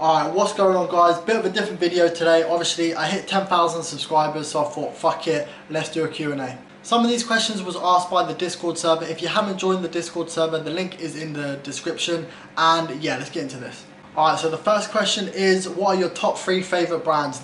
Alright, what's going on guys? Bit of a different video today. Obviously I hit 10,000 subscribers, so I thought fuck it, let's do a Q&A. Some of these questions was asked by the Discord server. If you haven't joined the Discord server, the link is in the description. And yeah, let's get into this. Alright, so the first question is, what are your top 3 favourite brands?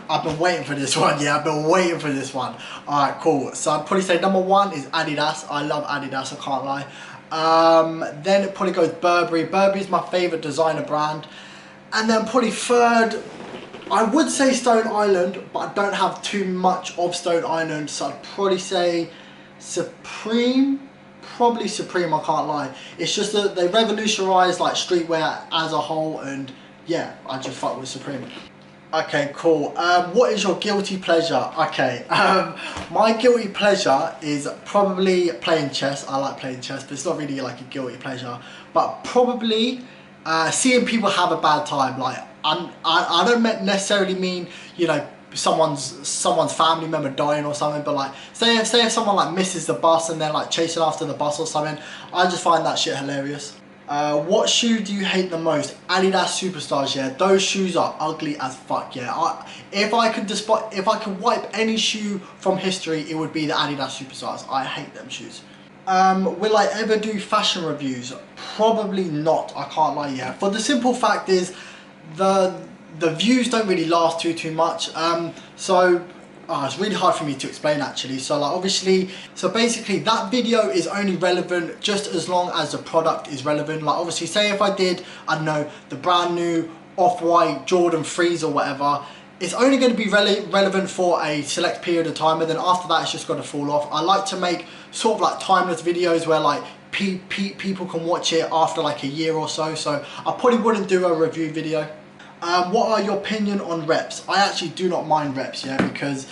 I've been waiting for this one, yeah, I've been waiting for this one. Alright, cool. So I'd probably say number 1 is Adidas. I love Adidas, I can't lie. Then it probably goes Burberry. Burberry is my favourite designer brand. And then probably third, I would say Stone Island, but I don't have too much of Stone Island, so I'd probably say Supreme. Probably Supreme, I can't lie. It's just that they revolutionised like streetwear as a whole, and yeah, I just fuck with Supreme. Okay, cool. What is your guilty pleasure? Okay, my guilty pleasure is probably playing chess. I like playing chess, but it's not really like a guilty pleasure. But probably seeing people have a bad time. Like I don't necessarily mean, you know, someone's family member dying or something, but like say if someone like misses the bus and they're like chasing after the bus or something, I just find that shit hilarious. What shoe do you hate the most? Adidas Superstars, yeah. Those shoes are ugly as fuck, yeah. If I could wipe any shoe from history, it would be the Adidas Superstars. I hate them shoes. Will I ever do fashion reviews? Probably not, I can't lie, yeah. For the simple fact is, the views don't really last too much. It's really hard for me to explain actually. So like obviously, so basically that video is only relevant just as long as the product is relevant. Like obviously, say if I did, I don't know, the brand new Off-White Jordan 3s or whatever, it's only going to be relevant for a select period of time, and then after that it's just going to fall off. I like to make sort of like timeless videos where like people can watch it after like a year or so. So I probably wouldn't do a review video. What are your opinion on reps? I actually do not mind reps, yeah, because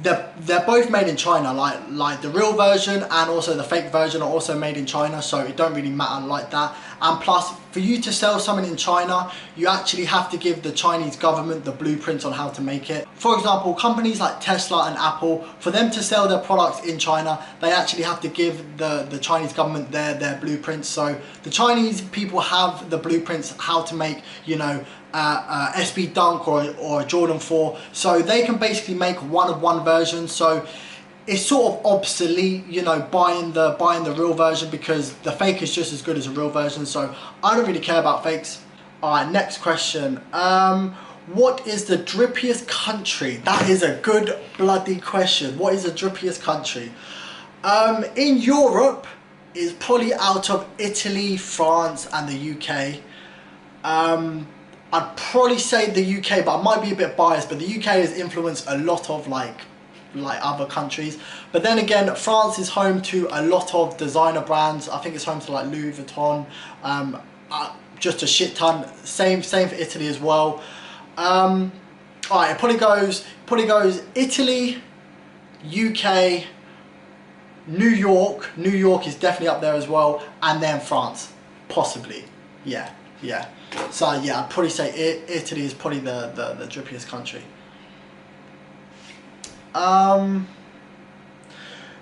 they're both made in China. Like the real version and also the fake version are also made in China, so it don't really matter like that. And plus, for you to sell something in China, you actually have to give the Chinese government the blueprints on how to make it. For example, companies like Tesla and Apple, for them to sell their products in China, they actually have to give the Chinese government their blueprints. So the Chinese people have the blueprints how to make, you know, SB Dunk or a Jordan 4, so they can basically make one version. So it's sort of obsolete, you know, buying the real version, because the fake is just as good as a real version. So I don't really care about fakes. Alright, next question. What is the drippiest country? That is a good bloody question. What is the drippiest country? In Europe, it's probably out of Italy, France and the UK. I'd probably say the UK, but I might be a bit biased, but the UK has influenced a lot of like other countries. But then again, France is home to a lot of designer brands. I think it's home to like Louis Vuitton, just a shit ton. Same for Italy as well. Alright, it probably goes Italy, UK, New York. New York is definitely up there as well, and then France, possibly. Yeah. So yeah, I'd probably say Italy is probably the drippiest country.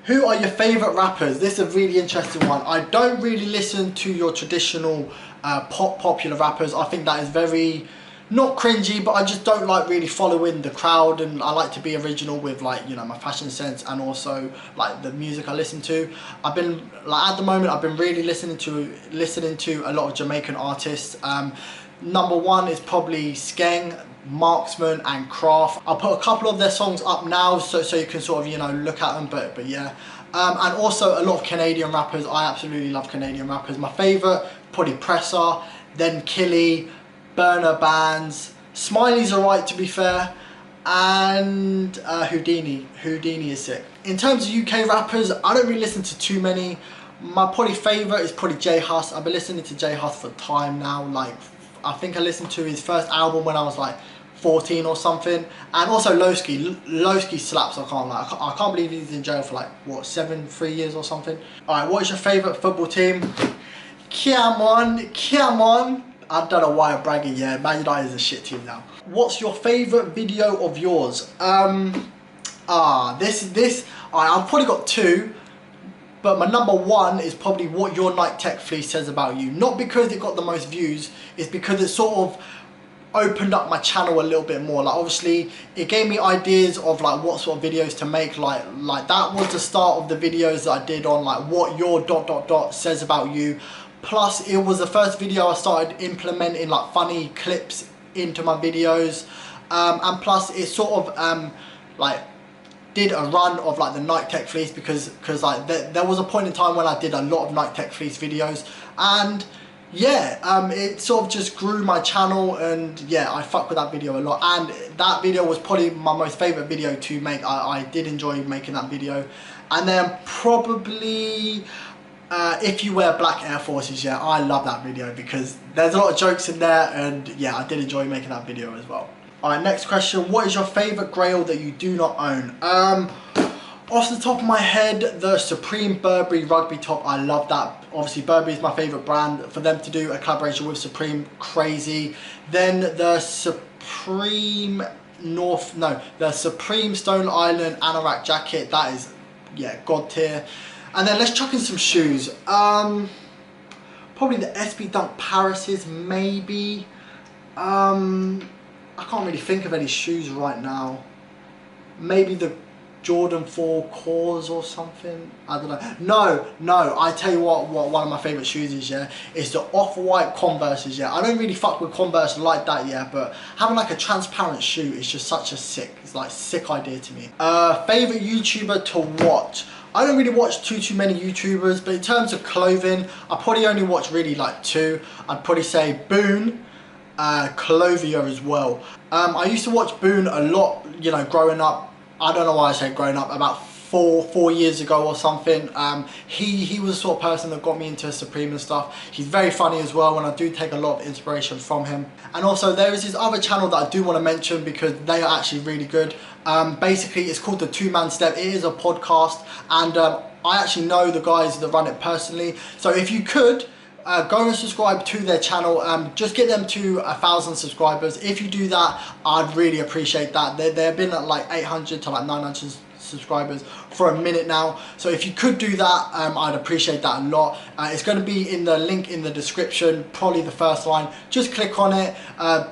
Who are your favourite rappers? This is a really interesting one. I don't really listen to your traditional popular rappers. I think that is very, not cringy, but I just don't like really following the crowd, and I like to be original with like, you know, my fashion sense and also like the music I listen to. I've been like, at the moment I've been really listening to a lot of Jamaican artists. Number 1 is probably Skeng, Marksman and Craft. I'll put a couple of their songs up now so you can sort of, you know, look at them, but yeah. And also a lot of Canadian rappers. I absolutely love Canadian rappers. My favourite, probably Presser, then Killy, Burner Bands, Smiley's alright to be fair, and Houdini. Houdini is sick. In terms of UK rappers, I don't really listen to too many. My probably favourite is probably J Hus. I've been listening to J Hus for time now. Like, I think I listened to his first album when I was like 14 or something. And also Lowski. Lowski slaps, I can't lie. I can't believe he's in jail for like, what, 3 years or something. Alright, what is your favourite football team? Come on. I don't know why I'm bragging, yeah. Man United is a shit team now. What's your favourite video of yours? I've probably got 2. But my number one is probably what your Nike Tech fleece says about you. Not because it got the most views, it's because it sort of opened up my channel a little bit more. Like obviously it gave me ideas of like what sort of videos to make. Like that was the start of the videos that I did on like what your ... says about you. Plus it was the first video I started implementing like funny clips into my videos, and plus it sort of like did a run of like the Nike Tech fleece because like there was a point in time when I did a lot of Nike Tech fleece videos, and yeah, it sort of just grew my channel, and yeah, I fuck with that video a lot, and that video was probably my most favorite video to make. I did enjoy making that video. And then probably if you wear black Air Forces, yeah, I love that video because there's a lot of jokes in there, and yeah, I did enjoy making that video as well. Alright, next question. What is your favourite grail that you do not own? Off the top of my head, the Supreme Burberry rugby top, I love that. Obviously Burberry is my favourite brand. For them to do a collaboration with Supreme, crazy. Then the Supreme the Supreme Stone Island anorak jacket, that is, yeah, god tier. And then let's chuck in some shoes. Probably the SB Dunk Parises, maybe. I can't really think of any shoes right now. Maybe the Jordan 4 Cores or something. I don't know. No, I tell you what one of my favourite shoes is, yeah. It's the Off-White Converses, yeah. I don't really fuck with Converse like that, yeah. But having like a transparent shoe is just such a sick idea to me. Favourite YouTuber to watch? I don't really watch too many YouTubers, but in terms of clothing, I probably only watch really like two. I'd probably say Boone, Clothier as well. I used to watch Boone a lot, you know, growing up. I don't know why I say growing up, about four years ago or something. He was the sort of person that got me into Supreme and stuff. He's very funny as well, and I do take a lot of inspiration from him. And also there is this other channel that I do want to mention because they are actually really good. Basically it's called the Two Man Step. It is a podcast, and I actually know the guys that run it personally. So if you could go and subscribe to their channel, just get them to 1,000 subscribers. If you do that, I'd really appreciate that. They've been at like 800 to like 900 subscribers for a minute now, so if you could do that, I'd appreciate that a lot. It's going to be in the link in the description, probably the first line. Just click on it,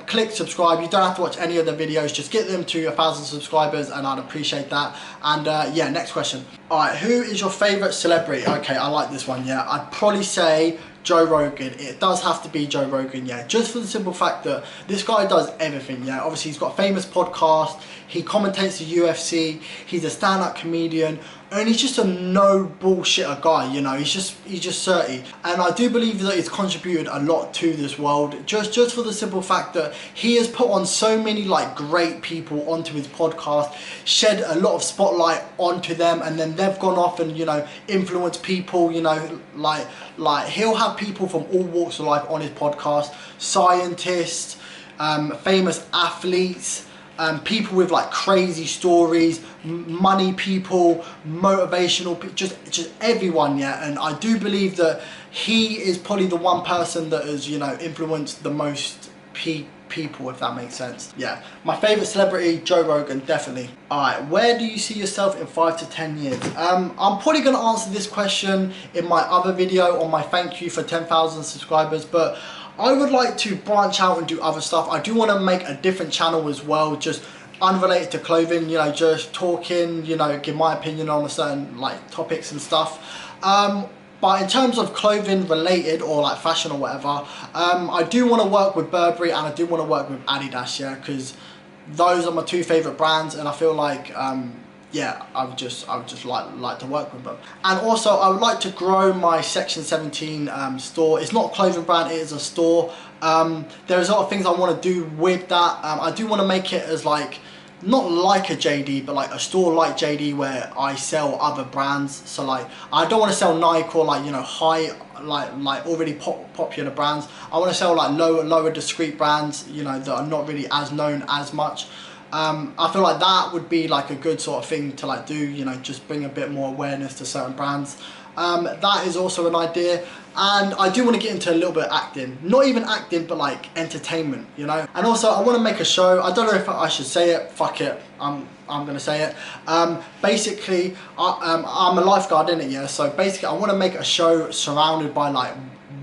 click subscribe. You don't have to watch any of the videos, just get them to 1,000 subscribers and I'd appreciate that. And yeah, next question. Alright, who is your favourite celebrity? Okay, I like this one, yeah. I'd probably say Joe Rogan. It does have to be Joe Rogan, yeah, just for the simple fact that this guy does everything, yeah. Obviously he's got a famous podcast, he commentates the UFC, he's a stand-up comedian, and he's just a no bullshitter guy, you know. He's just 30, and I do believe that he's contributed a lot to this world, just for the simple fact that he has put on so many like great people onto his podcast, shed a lot of spotlight onto them, and then they've gone off and, you know, influenced people, you know, like he'll have people from all walks of life on his podcast, scientists, famous athletes, people with like crazy stories, money people, motivational people, just everyone, yeah. And I do believe that he is probably the one person that has, you know, influenced the most people, if that makes sense. Yeah, my favourite celebrity, Joe Rogan, definitely. Alright, where do you see yourself in 5 to 10 years? I'm probably going to answer this question in my other video on my thank you for 10,000 subscribers, but I would like to branch out and do other stuff. I do want to make a different channel as well, just unrelated to clothing, you know, just talking, you know, give my opinion on a certain like topics and stuff. But in terms of clothing related or like fashion or whatever, I do want to work with Burberry and I do want to work with Adidas, yeah, because those are my two favourite brands, and I feel like yeah, I would just like to work with them. And also I would like to grow my Section 17 store. It's not a clothing brand, it is a store. There's a lot of things I want to do with that. I do want to make it as like, not like a JD, but like a store like JD where I sell other brands. So like, I don't want to sell Nike or like, you know, high, like already popular brands. I want to sell like lower discreet brands, you know, that are not really as known as much. I feel like that would be like a good sort of thing to like do, you know, just bring a bit more awareness to certain brands. That is also an idea. And I do want to get into a little bit of acting. Not even acting, but like entertainment, you know. And also I want to make a show. I don't know if I should say it. Fuck it. I'm gonna say it. Basically, I'm a lifeguard, innit, yeah? So basically I want to make a show surrounded by like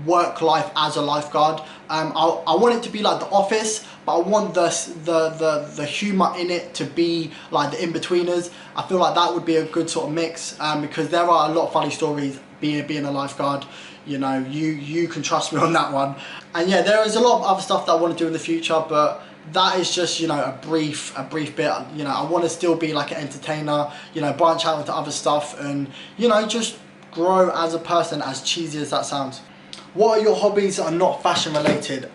work life as a lifeguard. I want it to be like The Office, but I want the humour in it to be like the in-betweeners. I feel like that would be a good sort of mix, because there are a lot of funny stories being a lifeguard. You know, you can trust me on that one. And yeah, there is a lot of other stuff that I want to do in the future, but that is just, you know, a brief bit. You know, I want to still be like an entertainer, you know, branch out into other stuff and, you know, just grow as a person, as cheesy as that sounds. What are your hobbies that are not fashion related?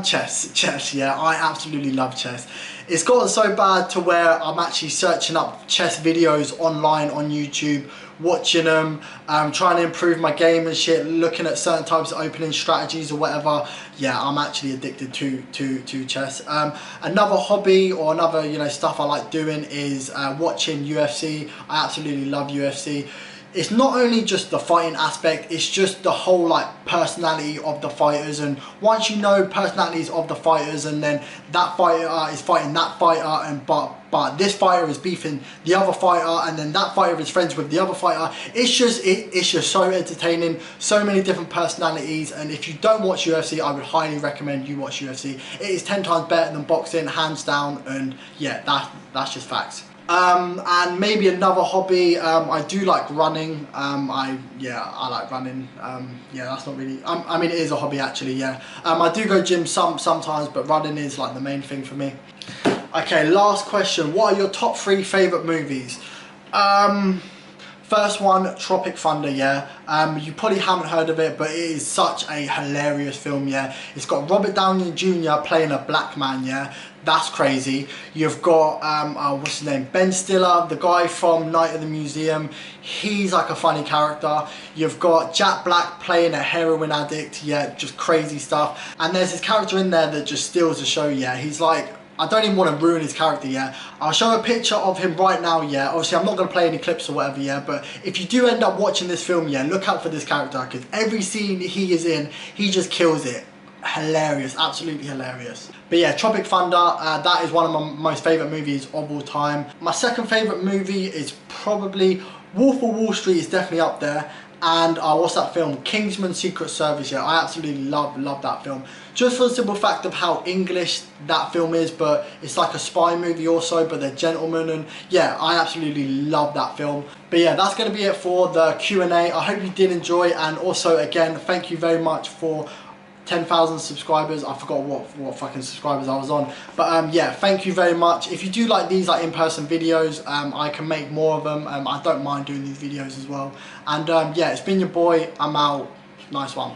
Chess, yeah, I absolutely love chess. It's gotten so bad to where I'm actually searching up chess videos online on YouTube, watching them, trying to improve my game and shit, looking at certain types of opening strategies or whatever. Yeah, I'm actually addicted to chess. Another hobby or another, you know, stuff I like doing is watching UFC. I absolutely love UFC. It's not only just the fighting aspect, it's just the whole like personality of the fighters, and once you know personalities of the fighters, and then that fighter is fighting that fighter, and but this fighter is beefing the other fighter, and then that fighter is friends with the other fighter. It's just so entertaining, so many different personalities. And if you don't watch UFC, I would highly recommend you watch UFC. It is 10 times better than boxing, hands down, and yeah, that's just facts. And maybe another hobby, I do like running. I like running. Yeah, that's not really, I mean, it is a hobby actually, yeah. I do go gym sometimes, but running is like the main thing for me. Okay, last question. What are your top 3 favourite movies? First one, Tropic Thunder, yeah. You probably haven't heard of it, but it is such a hilarious film, yeah. It's got Robert Downey Jr. playing a black man, yeah. That's crazy. You've got, what's his name? Ben Stiller, the guy from Night at the Museum. He's like a funny character. You've got Jack Black playing a heroin addict, yeah, just crazy stuff. And there's this character in there that just steals the show, yeah. He's like, I don't even want to ruin his character, yeah. I'll show a picture of him right now, yeah. Obviously, I'm not going to play any clips or whatever, yeah. But if you do end up watching this film, yeah, look out for this character, because every scene he is in, he just kills it. Hilarious, absolutely hilarious. But yeah, Tropic Thunder, that is one of my most favourite movies of all time. My second favourite movie is probably Wolf of Wall Street, is definitely up there. And what's that film? Kingsman Secret Service, yeah. I absolutely love that film. Just for the simple fact of how English that film is, but it's like a spy movie also, but they're gentlemen, and yeah, I absolutely love that film. But yeah, that's going to be it for the Q&A. I hope you did enjoy, and also again, thank you very much for 10,000 subscribers. I forgot what fucking subscribers I was on, but yeah, thank you very much. If you do like these like in-person videos, I can make more of them. I don't mind doing these videos as well. And yeah, it's been your boy. I'm out. Nice one.